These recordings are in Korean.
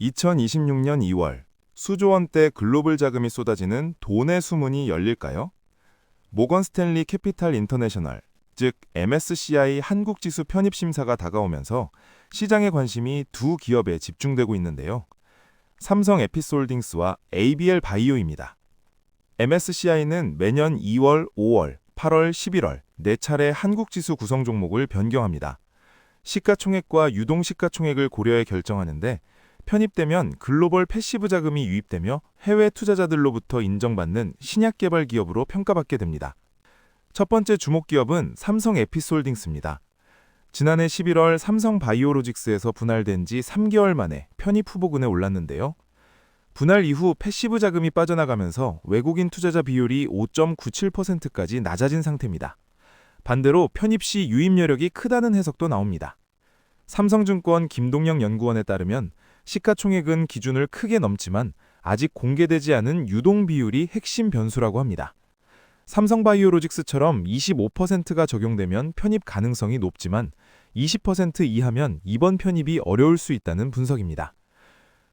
2026년 2월 수조 원대 글로벌 자금이 쏟아지는 돈의 수문이 열릴까요? 모건 스탠리 캐피탈 인터내셔널, 즉 MSCI 한국 지수 편입 심사가 다가오면서 시장의 관심이 두 기업에 집중되고 있는데요. 삼성 에피솔딩스와 ABL 바이오입니다. MSCI는 매년 2월, 5월, 8월, 11월 네 차례 한국 지수 구성 종목을 변경합니다. 시가총액과 유동 시가총액을 고려해 결정하는데 편입되면 글로벌 패시브 자금이 유입되며 해외 투자자들로부터 인정받는 신약 개발 기업으로 평가받게 됩니다. 첫 번째 주목 기업은 삼성 에피솔딩스입니다. 지난해 11월 삼성 바이오로직스에서 분할된 지 3개월 만에 편입 후보군에 올랐는데요. 분할 이후 패시브 자금이 빠져나가면서 외국인 투자자 비율이 5.97%까지 낮아진 상태입니다. 반대로 편입 시 유입 여력이 크다는 해석도 나옵니다. 삼성증권 김동영 연구원에 따르면 시가총액은 기준을 크게 넘지만 아직 공개되지 않은 유동 비율이 핵심 변수라고 합니다. 삼성바이오로직스처럼 25%가 적용되면 편입 가능성이 높지만 20% 이하면 이번 편입이 어려울 수 있다는 분석입니다.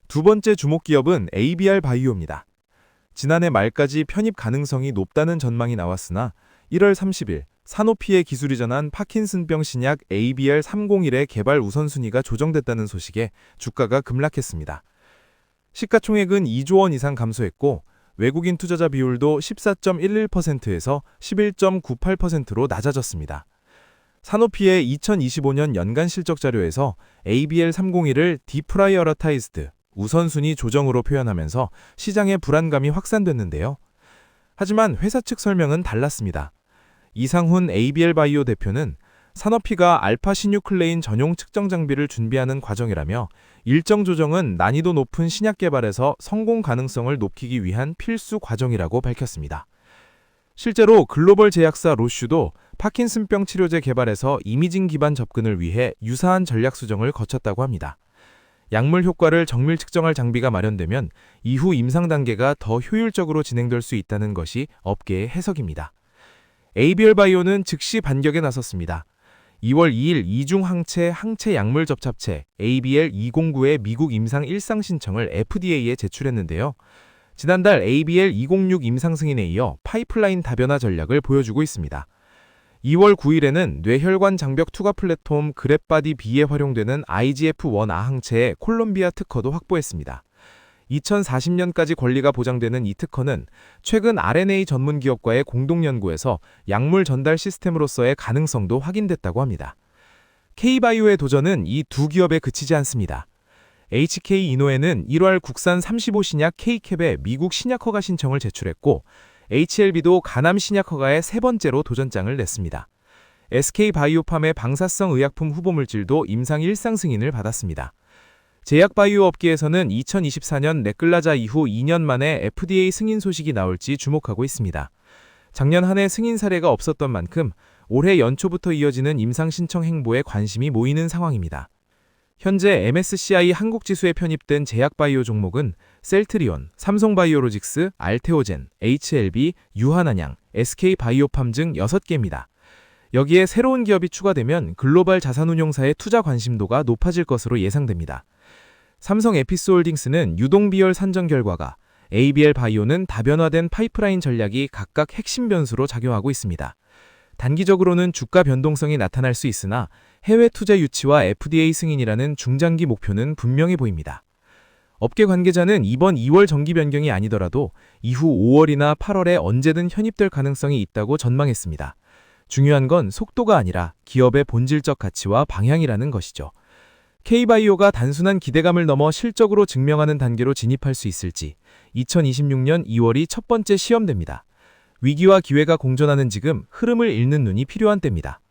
두 번째 주목 기업은 ABR 바이오입니다. 지난해 말까지 편입 가능성이 높다는 전망이 나왔으나 1월 30일 사노피의 기술이 전한 파킨슨병 신약 ABR301의 개발 우선순위가 조정됐다는 소식에 주가가 급락했습니다. 시가총액은 2조 원 이상 감소했고 외국인 투자자 비율도 14.11%에서 11.98%로 낮아졌습니다. 사노피의 2025년 연간 실적 자료에서 ABL301을 디프라이어러타이즈드 우선순위 조정으로 표현하면서 시장의 불안감이 확산됐는데요. 하지만 회사 측 설명은 달랐습니다. 이상훈 ABL 바이오 대표는 사노피가 알파 시뉴클레인 전용 측정 장비를 준비하는 과정이라며 일정 조정은 난이도 높은 신약 개발에서 성공 가능성을 높이기 위한 필수 과정이라고 밝혔습니다. 실제로 글로벌 제약사 로슈도 파킨슨병 치료제 개발에서 이미징 기반 접근을 위해 유사한 전략 수정을 거쳤다고 합니다. 약물 효과를 정밀 측정할 장비가 마련되면 이후 임상 단계가 더 효율적으로 진행될 수 있다는 것이 업계의 해석입니다. ABL 바이오는 즉시 반격에 나섰습니다. 2월 2일 이중 항체 약물 접착체 ABL209의 미국 임상 일상 신청을 FDA에 제출했는데요. 지난달 ABL206 임상 승인에 이어 파이프라인 다변화 전략을 보여주고 있습니다. 2월 9일에는 뇌혈관 장벽 투과 플랫폼 그랩바디 B에 활용되는 IGF-1 아항체의 콜롬비아 특허도 확보했습니다. 2040년까지 권리가 보장되는 이 특허는 최근 RNA 전문 기업과의 공동 연구에서 약물 전달 시스템으로서의 가능성도 확인됐다고 합니다. K바이오의 도전은 이 두 기업에 그치지 않습니다. HK 이노에는 1월 국산 35신약 K캡에 미국 신약 허가 신청을 제출했고 HLB도 가남 신약 허가에 세 번째로 도전장을 냈습니다. SK바이오팜의 방사성 의약품 후보물질도 임상 1상 승인을 받았습니다. 제약바이오 업계에서는 2024년 네클라자 이후 2년 만에 FDA 승인 소식이 나올지 주목하고 있습니다. 작년 한 해 승인 사례가 없었던 만큼 올해 연초부터 이어지는 임상 신청 행보에 관심이 모이는 상황입니다. 현재 MSCI 한국지수에 편입된 제약바이오 종목은 셀트리온, 삼성바이오로직스, 알테오젠, HLB, 유한안양, SK바이오팜 등 6개입니다. 여기에 새로운 기업이 추가되면 글로벌 자산운용사의 투자 관심도가 높아질 것으로 예상됩니다. 삼성 에피스홀딩스는 유동 비율 산정 결과가, ABL 바이오는 다변화된 파이프라인 전략이 각각 핵심 변수로 작용하고 있습니다. 단기적으로는 주가 변동성이 나타날 수 있으나 해외 투자 유치와 FDA 승인이라는 중장기 목표는 분명해 보입니다. 업계 관계자는 이번 2월 정기 변경이 아니더라도 이후 5월이나 8월에 언제든 편입될 가능성이 있다고 전망했습니다. 중요한 건 속도가 아니라 기업의 본질적 가치와 방향이라는 것이죠. K바이오가 단순한 기대감을 넘어 실적으로 증명하는 단계로 진입할 수 있을지 2026년 2월이 첫 번째 시험됩니다. 위기와 기회가 공존하는 지금 흐름을 읽는 눈이 필요한 때입니다.